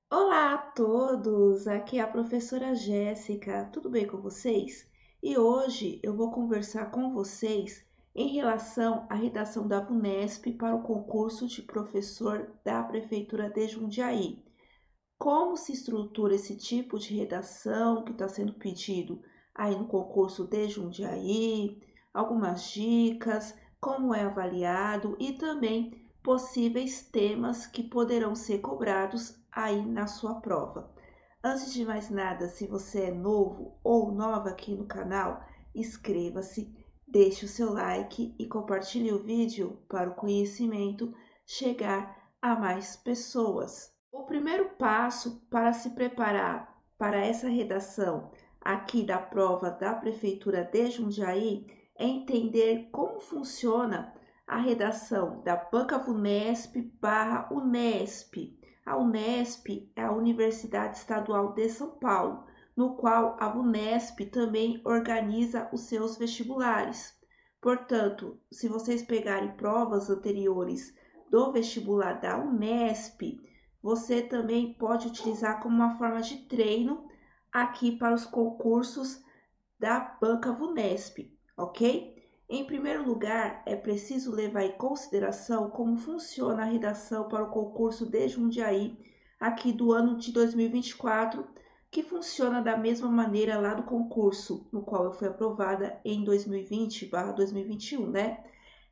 Olá a todos, aqui é a professora Jéssica, tudo bem com vocês? E hoje eu vou conversar com vocês em relação à redação da VUNESP para o concurso de professor da Prefeitura de Jundiaí. Como se estrutura esse tipo de redação que está sendo pedido aí no concurso de Jundiaí, algumas dicas, como é avaliado e também possíveis temas que poderão ser cobrados aí na sua prova. Antes de mais nada, se você é novo ou nova aqui no canal, inscreva-se, deixe o seu like e compartilhe o vídeo para o conhecimento chegar a mais pessoas. O primeiro passo para se preparar para essa redação aqui da prova da Prefeitura de Jundiaí é entender como funciona a redação da banca VUNESP/Unesp. A Unesp é a Universidade Estadual de São Paulo, no qual a VUNESP também organiza os seus vestibulares. Portanto, se vocês pegarem provas anteriores do vestibular da Unesp, você também pode utilizar como uma forma de treino aqui para os concursos da banca VUNESP, ok? Em primeiro lugar, é preciso levar em consideração como funciona a redação para o concurso de Jundiaí aqui do ano de 2024, que funciona da mesma maneira lá do concurso, no qual eu fui aprovada em 2020/2021, né?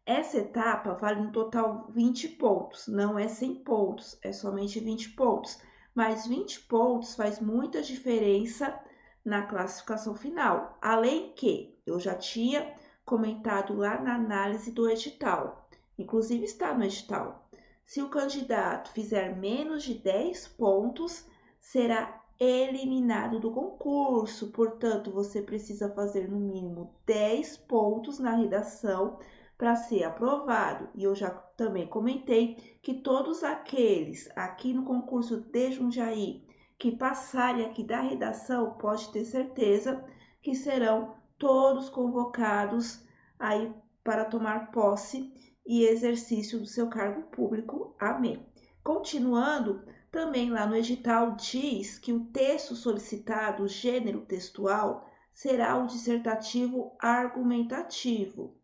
Essa etapa vale no total 20 pontos, não é 100 pontos, é somente 20 pontos. Mas 20 pontos faz muita diferença na classificação final. Além que eu já tinha comentado lá na análise do edital, inclusive está no edital. Se o candidato fizer menos de 10 pontos, será eliminado do concurso. Portanto, você precisa fazer no mínimo 10 pontos na redação para ser aprovado. E eu já também comentei que todos aqueles aqui no concurso de Jundiaí que passarem aqui da redação, pode ter certeza que serão todos convocados aí para tomar posse e exercício do seu cargo público. Amém. Continuando, também lá no edital diz que o texto solicitado, o gênero textual, será o dissertativo argumentativo,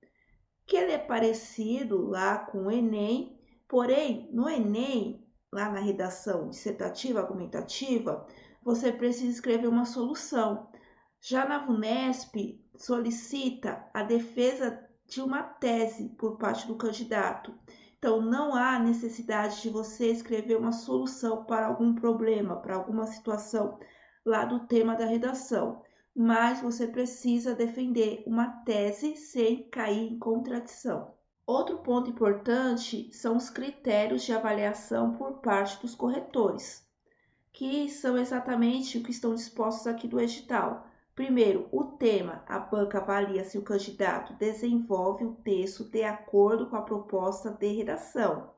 que ele é parecido lá com o Enem, porém, no Enem, lá na redação dissertativa argumentativa, você precisa escrever uma solução. Já na VUNESP, solicita a defesa de uma tese por parte do candidato. Então, não há necessidade de você escrever uma solução para algum problema, para alguma situação lá do tema da redação, mas você precisa defender uma tese sem cair em contradição. Outro ponto importante são os critérios de avaliação por parte dos corretores, que são exatamente o que estão dispostos aqui do edital. Primeiro, o tema. A banca avalia se o candidato desenvolve o texto de acordo com a proposta de redação.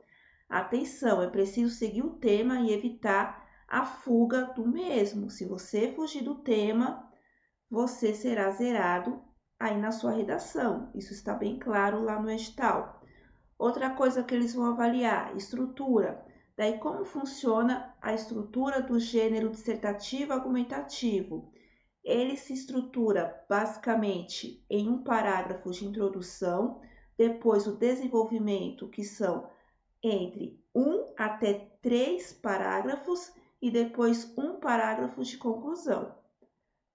Atenção, é preciso seguir o tema e evitar a fuga do mesmo. Se você fugir do tema, você será zerado aí na sua redação. Isso está bem claro lá no edital. Outra coisa que eles vão avaliar, estrutura. Daí como funciona a estrutura do gênero dissertativo argumentativo? Ele se estrutura basicamente em um parágrafo de introdução, depois o desenvolvimento, que são entre 1 até 3 parágrafos, e depois um parágrafo de conclusão.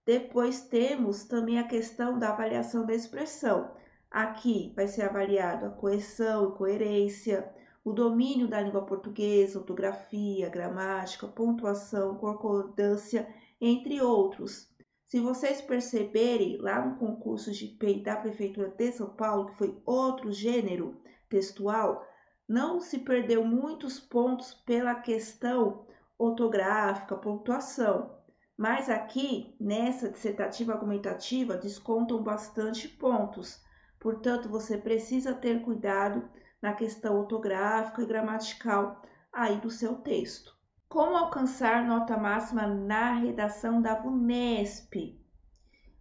Depois temos também a questão da avaliação da expressão. Aqui vai ser avaliado a coesão e coerência, o domínio da língua portuguesa, ortografia, gramática, pontuação, concordância, entre outros. Se vocês perceberem lá no concurso de PEI da Prefeitura de São Paulo, que foi outro gênero textual, não se perdeu muitos pontos pela questão ortográfica, pontuação. Mas aqui, nessa dissertativa argumentativa, descontam bastante pontos. Portanto, você precisa ter cuidado na questão ortográfica e gramatical aí do seu texto. Como alcançar nota máxima na redação da VUNESP?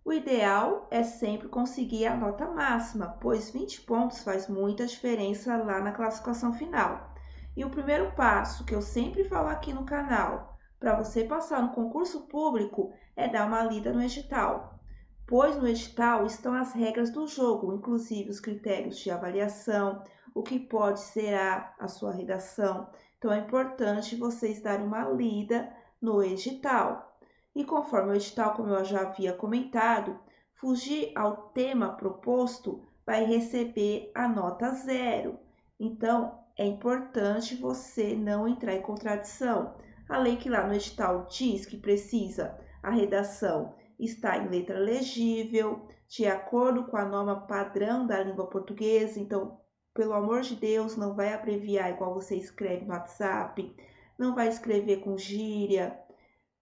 O ideal é sempre conseguir a nota máxima, pois 20 pontos faz muita diferença lá na classificação final. E o primeiro passo que eu sempre falo aqui no canal, para você passar no concurso público é dar uma lida no edital, pois no edital estão as regras do jogo, inclusive os critérios de avaliação, o que pode ser a sua redação. Então é importante vocês darem uma lida no edital. E conforme o edital, como eu já havia comentado, fugir ao tema proposto vai receber a nota 0. Então, é importante você não entrar em contradição. Além que lá no edital diz que precisa a redação estar em letra legível, de acordo com a norma padrão da língua portuguesa. Então, pelo amor de Deus, não vai abreviar igual você escreve no WhatsApp, não vai escrever com gíria,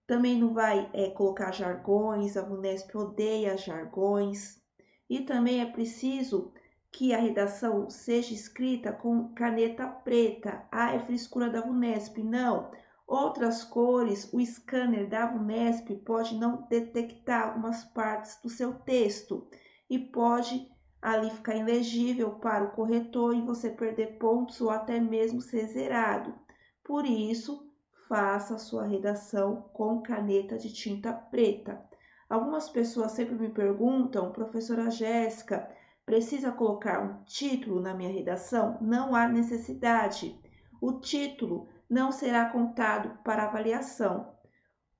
também não vai colocar jargões, a Vunesp odeia jargões. E também é preciso que a redação seja escrita com caneta preta. Ah, é frescura da Vunesp. Não. Outras cores, o scanner da Vunesp pode não detectar algumas partes do seu texto e pode ali ficar ilegível para o corretor e você perder pontos ou até mesmo ser zerado. Por isso, faça a sua redação com caneta de tinta preta. Algumas pessoas sempre me perguntam, professora Jéssica, precisa colocar um título na minha redação? Não há necessidade. O título não será contado para avaliação.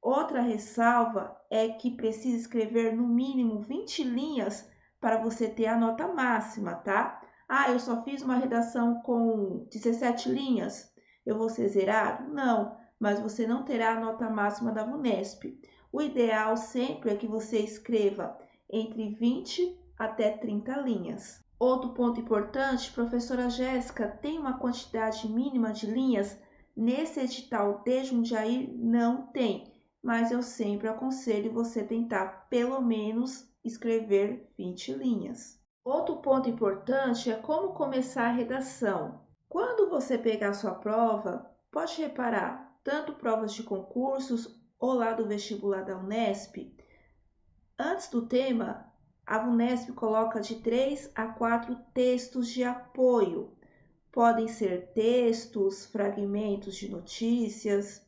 Outra ressalva é que precisa escrever no mínimo 20 linhas para você ter a nota máxima, tá? Ah, eu só fiz uma redação com 17 linhas, eu vou ser zerado? Não, mas você não terá a nota máxima da Vunesp. O ideal sempre é que você escreva entre 20 até 30 linhas. Outro ponto importante, professora Jéssica, tem uma quantidade mínima de linhas? Nesse edital de Jundiaí não tem, mas eu sempre aconselho você tentar pelo menos escrever 20 linhas. Outro ponto importante é como começar a redação. Quando você pegar a sua prova, pode reparar, tanto provas de concursos ou lá do vestibular da Unesp, antes do tema, a Vunesp coloca de 3 a 4 textos de apoio. Podem ser textos, fragmentos de notícias,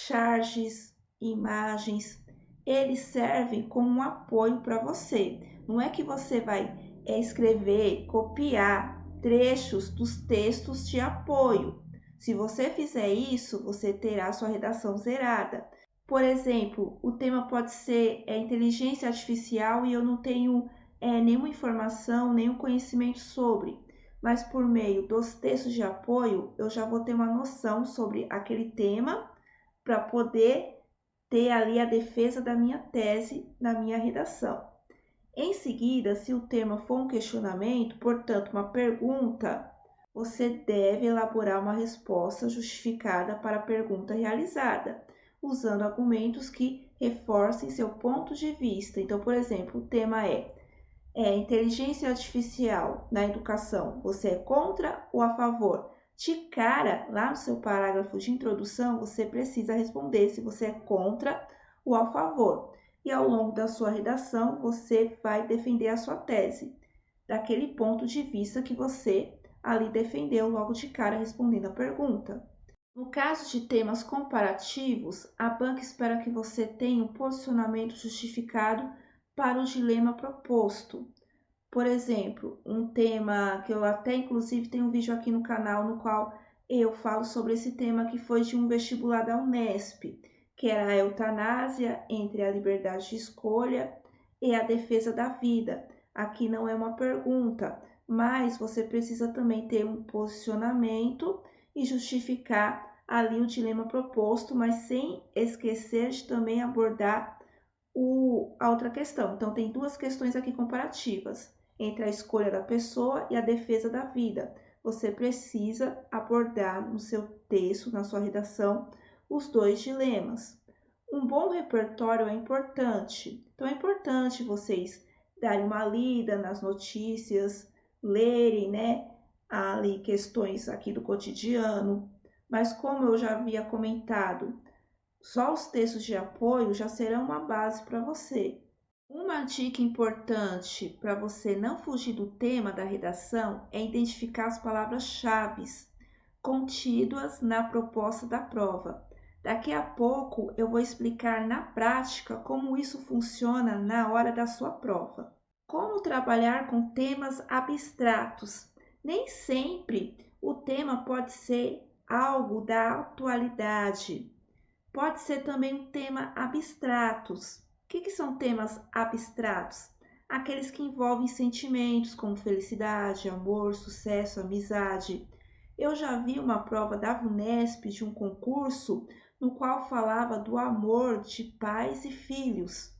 charges, imagens. Eles servem como um apoio para você. Não é que você vai escrever, copiar trechos dos textos de apoio. Se você fizer isso, você terá sua redação zerada. Por exemplo, o tema pode ser inteligência artificial e eu não tenho nenhuma informação, nenhum conhecimento sobre, mas por meio dos textos de apoio eu já vou ter uma noção sobre aquele tema para poder ter ali a defesa da minha tese na minha redação. Em seguida, se o tema for um questionamento, portanto, uma pergunta, você deve elaborar uma resposta justificada para a pergunta realizada, usando argumentos que reforcem seu ponto de vista. Então, por exemplo, o tema é inteligência artificial na educação. Você é contra ou a favor? De cara, lá no seu parágrafo de introdução, você precisa responder se você é contra ou a favor. E ao longo da sua redação, você vai defender a sua tese, daquele ponto de vista que você ali defendeu logo de cara respondendo a pergunta. No caso de temas comparativos, a banca espera que você tenha um posicionamento justificado para o dilema proposto. Por exemplo, um tema que eu até inclusive tenho um vídeo aqui no canal no qual eu falo sobre esse tema que foi de um vestibular da Unesp, que era a eutanásia entre a liberdade de escolha e a defesa da vida. Aqui não é uma pergunta, mas você precisa também ter um posicionamento e justificar ali o dilema proposto, mas sem esquecer de também abordar a outra questão. Então, tem duas questões aqui comparativas entre a escolha da pessoa e a defesa da vida. Você precisa abordar no seu texto, na sua redação, os dois dilemas. Um bom repertório é importante. Então, é importante vocês darem uma lida nas notícias, lerem, ali questões aqui do cotidiano. Mas como eu já havia comentado, só os textos de apoio já serão uma base para você. Uma dica importante para você não fugir do tema da redação é identificar as palavras-chave contidas na proposta da prova. Daqui a pouco eu vou explicar na prática como isso funciona na hora da sua prova. Como trabalhar com temas abstratos? Nem sempre o tema pode ser algo da atualidade. Pode ser também um tema abstratos. O que são temas abstratos? Aqueles que envolvem sentimentos como felicidade, amor, sucesso, amizade. Eu já vi uma prova da VUNESP de um concurso no qual falava do amor de pais e filhos.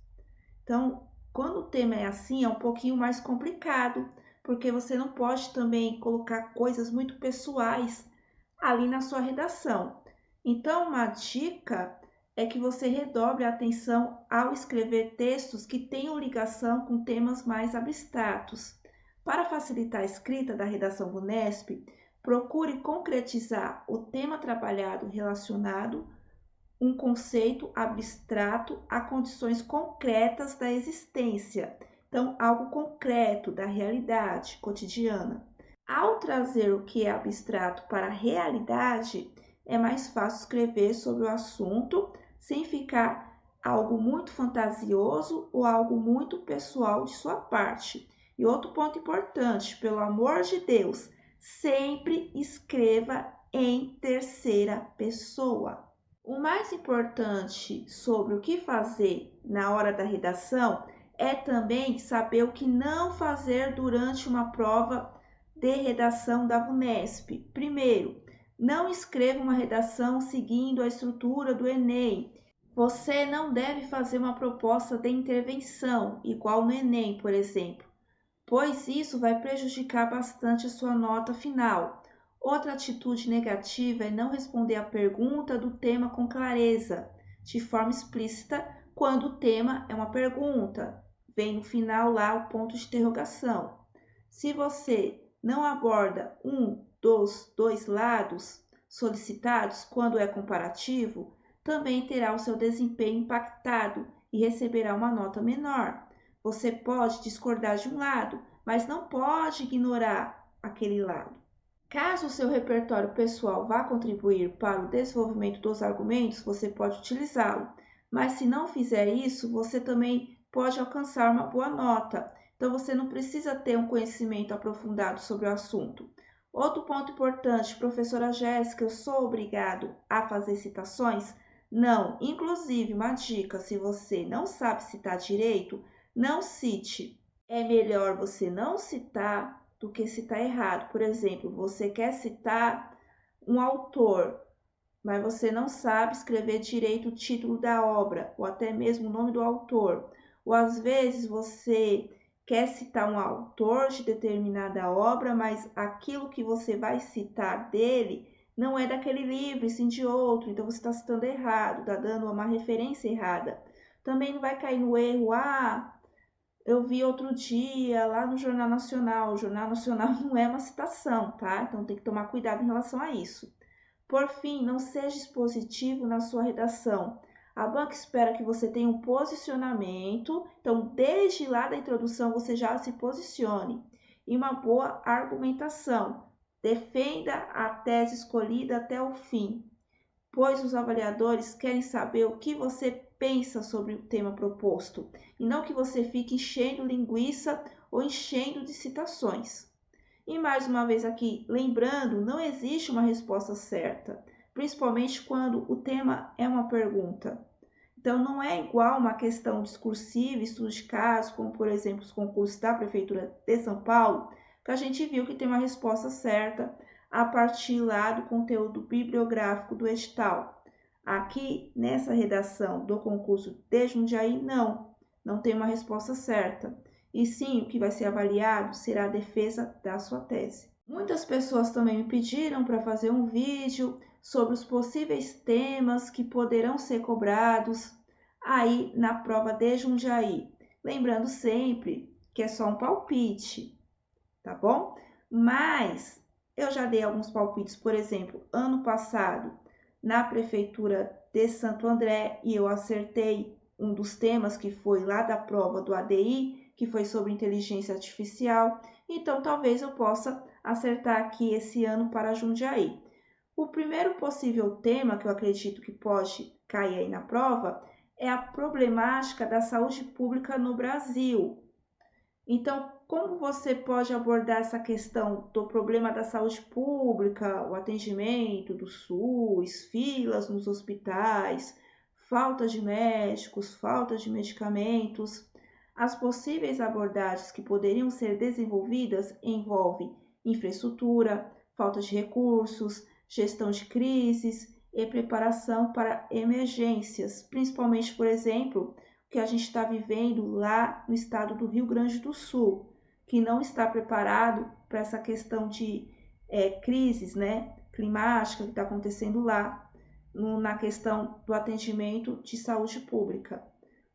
Então, quando o tema é assim, é um pouquinho mais complicado, porque você não pode também colocar coisas muito pessoais ali na sua redação. Então, uma dica é que você redobre a atenção ao escrever textos que tenham ligação com temas mais abstratos. Para facilitar a escrita da redação VUNESP, procure concretizar o tema trabalhado relacionado um conceito abstrato a condições concretas da existência. Então, algo concreto da realidade cotidiana. Ao trazer o que é abstrato para a realidade, é mais fácil escrever sobre o assunto sem ficar algo muito fantasioso ou algo muito pessoal de sua parte. E outro ponto importante, pelo amor de Deus, sempre escreva em terceira pessoa. O mais importante sobre o que fazer na hora da redação é também saber o que não fazer durante uma prova de redação da VUNESP. Primeiro, não escreva uma redação seguindo a estrutura do Enem. Você não deve fazer uma proposta de intervenção, igual no Enem, por exemplo, pois isso vai prejudicar bastante a sua nota final. Outra atitude negativa é não responder a pergunta do tema com clareza, de forma explícita, quando o tema é uma pergunta. Vem no final lá o ponto de interrogação. Se você não aborda um dos dois lados solicitados quando é comparativo, também terá o seu desempenho impactado e receberá uma nota menor. Você pode discordar de um lado, mas não pode ignorar aquele lado. Caso o seu repertório pessoal vá contribuir para o desenvolvimento dos argumentos, você pode utilizá-lo. Mas se não fizer isso, você também pode alcançar uma boa nota. Então você não precisa ter um conhecimento aprofundado sobre o assunto. Outro ponto importante, professora Jéssica, eu sou obrigado a fazer citações? Não. Inclusive, uma dica, se você não sabe citar direito, não cite. É melhor você não citar do que citar errado. Por exemplo, você quer citar um autor, mas você não sabe escrever direito o título da obra, ou até mesmo o nome do autor. Ou às vezes você quer citar um autor de determinada obra, mas aquilo que você vai citar dele não é daquele livro, e sim de outro. Então você está citando errado, está dando uma referência errada. Também não vai cair no erro, eu vi outro dia lá no Jornal Nacional. O Jornal Nacional não é uma citação, tá? Então tem que tomar cuidado em relação a isso. Por fim, não seja expositivo na sua redação. A banca espera que você tenha um posicionamento, então desde lá da introdução você já se posicione e uma boa argumentação. Defenda a tese escolhida até o fim, pois os avaliadores querem saber o que você pensa sobre o tema proposto e não que você fique enchendo linguiça ou enchendo de citações. E mais uma vez aqui, lembrando, não existe uma resposta certa, principalmente quando o tema é uma pergunta. Então, não é igual uma questão discursiva, estudo de caso, como por exemplo os concursos da Prefeitura de São Paulo, que a gente viu que tem uma resposta certa a partir lá do conteúdo bibliográfico do edital. Aqui, nessa redação do concurso de Jundiaí, não tem uma resposta certa. E sim, o que vai ser avaliado será a defesa da sua tese. Muitas pessoas também me pediram para fazer um vídeo sobre os possíveis temas que poderão ser cobrados aí na prova de Jundiaí. Lembrando sempre que é só um palpite, tá bom? Mas eu já dei alguns palpites, por exemplo, ano passado, na Prefeitura de Santo André, e eu acertei um dos temas que foi lá da prova do ADI, que foi sobre inteligência artificial. Então, talvez eu possa acertar aqui esse ano para Jundiaí. O primeiro possível tema que eu acredito que pode cair aí na prova é a problemática da saúde pública no Brasil. Então, como você pode abordar essa questão do problema da saúde pública, o atendimento do SUS, filas nos hospitais, falta de médicos, falta de medicamentos? As possíveis abordagens que poderiam ser desenvolvidas envolvem infraestrutura, falta de recursos, gestão de crises e preparação para emergências, principalmente, por exemplo, que a gente está vivendo lá no estado do Rio Grande do Sul, que não está preparado para essa questão de crises, né, climática que está acontecendo lá, na questão do atendimento de saúde pública.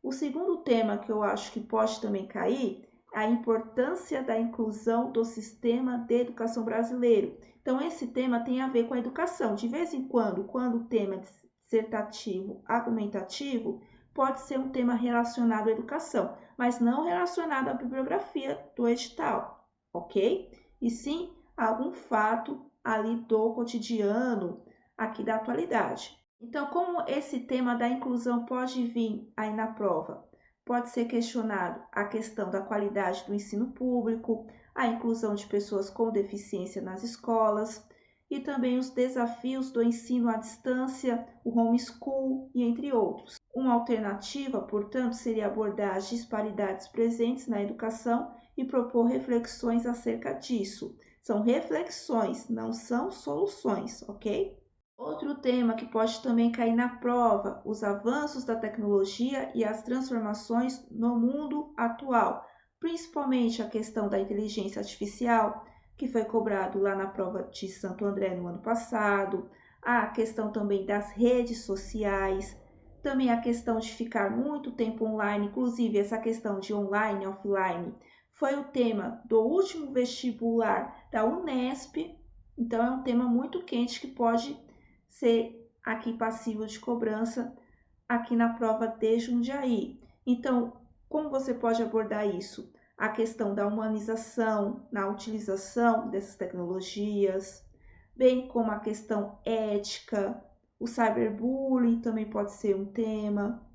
O segundo tema que eu acho que pode também cair é a importância da inclusão do sistema de educação brasileiro. Então, esse tema tem a ver com a educação. De vez em quando o tema é dissertativo, argumentativo, pode ser um tema relacionado à educação, mas não relacionado à bibliografia do edital, ok? E sim a algum fato ali do cotidiano, aqui da atualidade. Então, como esse tema da inclusão pode vir aí na prova? Pode ser questionado a questão da qualidade do ensino público, a inclusão de pessoas com deficiência nas escolas e também os desafios do ensino à distância, o homeschool e entre outros. Uma alternativa, portanto, seria abordar as disparidades presentes na educação e propor reflexões acerca disso. São reflexões, não são soluções, ok? Outro tema que pode também cair na prova, os avanços da tecnologia e as transformações no mundo atual, principalmente a questão da inteligência artificial, que foi cobrado lá na prova de Santo André no ano passado, a questão também das redes sociais, também a questão de ficar muito tempo online, inclusive essa questão de online e offline, foi o tema do último vestibular da Unesp, então é um tema muito quente que pode ser aqui passível de cobrança aqui na prova de Jundiaí. Então, como você pode abordar isso? A questão da humanização na utilização dessas tecnologias, bem como a questão ética, o cyberbullying também pode ser um tema.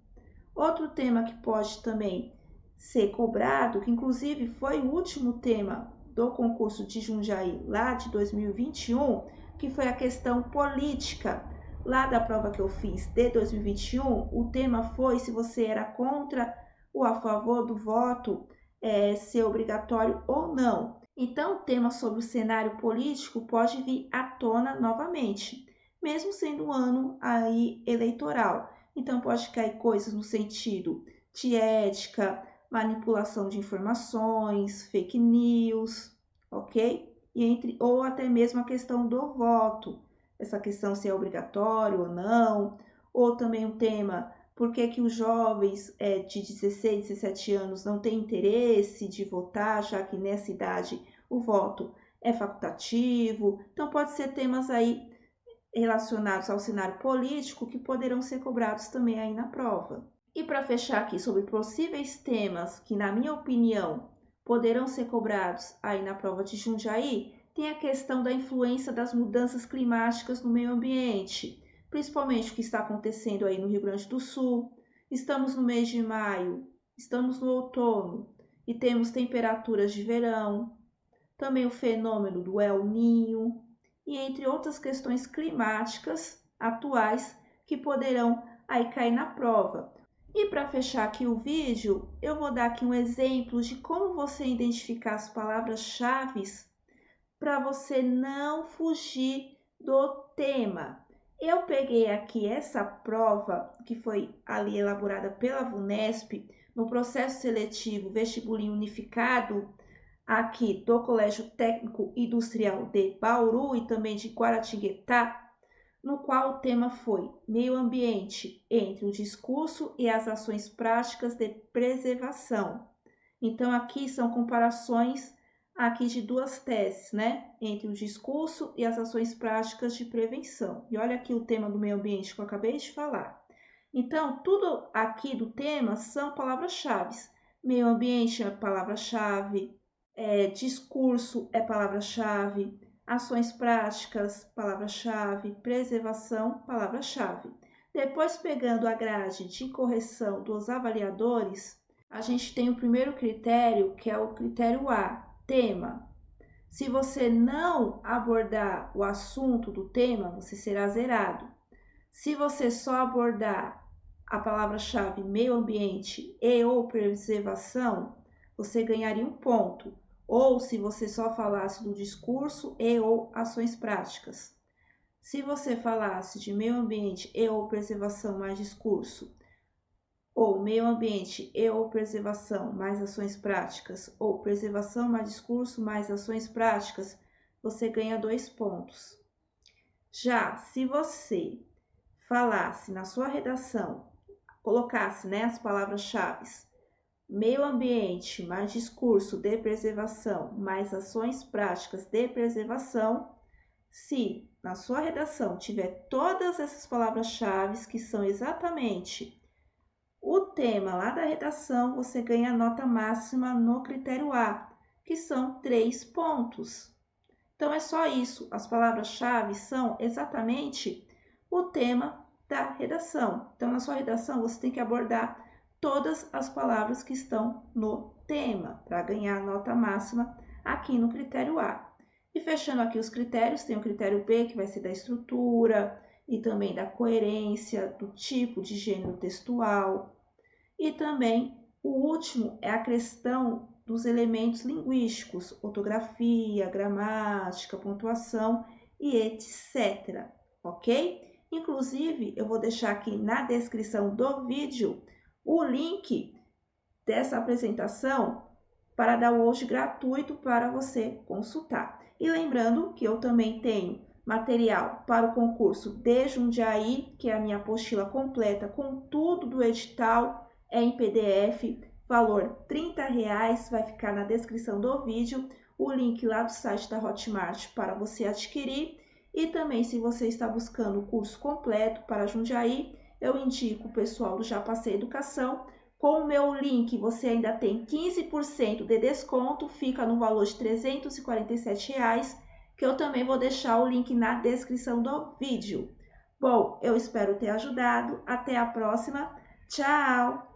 Outro tema que pode também ser cobrado, que inclusive foi o último tema do concurso de Jundiaí lá de 2021, que foi a questão política. Lá da prova que eu fiz de 2021, o tema foi se você era contra ou a favor do voto ser obrigatório ou não. Então, o tema sobre o cenário político pode vir à tona novamente, mesmo sendo um ano aí eleitoral. Então, pode cair coisas no sentido de ética, manipulação de informações, fake news, ok? Ou até mesmo a questão do voto, essa questão se é obrigatório ou não, ou também o tema por que os jovens de 16, 17 anos não têm interesse de votar, já que nessa idade o voto é facultativo. Então, pode ser temas aí relacionados ao cenário político que poderão ser cobrados também aí na prova. E para fechar aqui sobre possíveis temas que, na minha opinião, poderão ser cobrados aí na prova de Jundiaí, tem a questão da influência das mudanças climáticas no meio ambiente, principalmente o que está acontecendo aí no Rio Grande do Sul. Estamos no mês de maio, estamos no outono e temos temperaturas de verão, também o fenômeno do El Niño e entre outras questões climáticas atuais que poderão aí cair na prova. E para fechar aqui o vídeo, eu vou dar aqui um exemplo de como você identificar as palavras-chave para você não fugir do tema. Eu peguei aqui essa prova que foi ali elaborada pela VUNESP no processo seletivo vestibulinho unificado aqui do Colégio Técnico Industrial de Bauru e também de Guaratinguetá, no qual o tema foi meio ambiente entre o discurso e as ações práticas de preservação. Então aqui são comparações aqui de duas teses, né, entre o discurso e as ações práticas de prevenção. E olha aqui o tema do meio ambiente que eu acabei de falar. Então, tudo aqui do tema são palavras-chave. Meio ambiente é palavra-chave, discurso é palavra-chave, ações práticas, palavra-chave, preservação, palavra-chave. Depois, pegando a grade de correção dos avaliadores, a gente tem o primeiro critério, que é o critério A, tema. Se você não abordar o assunto do tema, você será zerado. Se você só abordar a palavra-chave meio ambiente e ou preservação, você ganharia um ponto. Ou se você só falasse do discurso e ou ações práticas. Se você falasse de meio ambiente e ou preservação mais discurso, ou meio ambiente e ou preservação mais ações práticas, ou preservação mais discurso mais ações práticas, você ganha 2 pontos. Já se você falasse na sua redação, colocasse, né, as palavras-chave, meio ambiente mais discurso de preservação mais ações práticas de preservação, se na sua redação tiver todas essas palavras-chave que são exatamente o tema lá da redação, você ganha a nota máxima no critério A, que são 3 pontos. Então, é só isso. As palavras-chave são exatamente o tema da redação. Então, na sua redação, você tem que abordar todas as palavras que estão no tema, para ganhar a nota máxima aqui no critério A. E fechando aqui os critérios, tem o critério B, que vai ser da estrutura, e também da coerência, do tipo de gênero textual. E também o último é a questão dos elementos linguísticos, ortografia, gramática, pontuação e etc. Ok? Inclusive, eu vou deixar aqui na descrição do vídeo o link dessa apresentação para download gratuito para você consultar. E lembrando que eu também tenho material para o concurso de Jundiaí, que é a minha apostila completa com tudo do edital, é em PDF, valor R$30, vai ficar na descrição do vídeo, o link lá do site da Hotmart para você adquirir. E também, se você está buscando o curso completo para Jundiaí, eu indico o pessoal do Já Passei Educação. Com o meu link, você ainda tem 15% de desconto, fica no valor de R$347, que eu também vou deixar o link na descrição do vídeo. Bom, eu espero ter ajudado. Até a próxima. Tchau!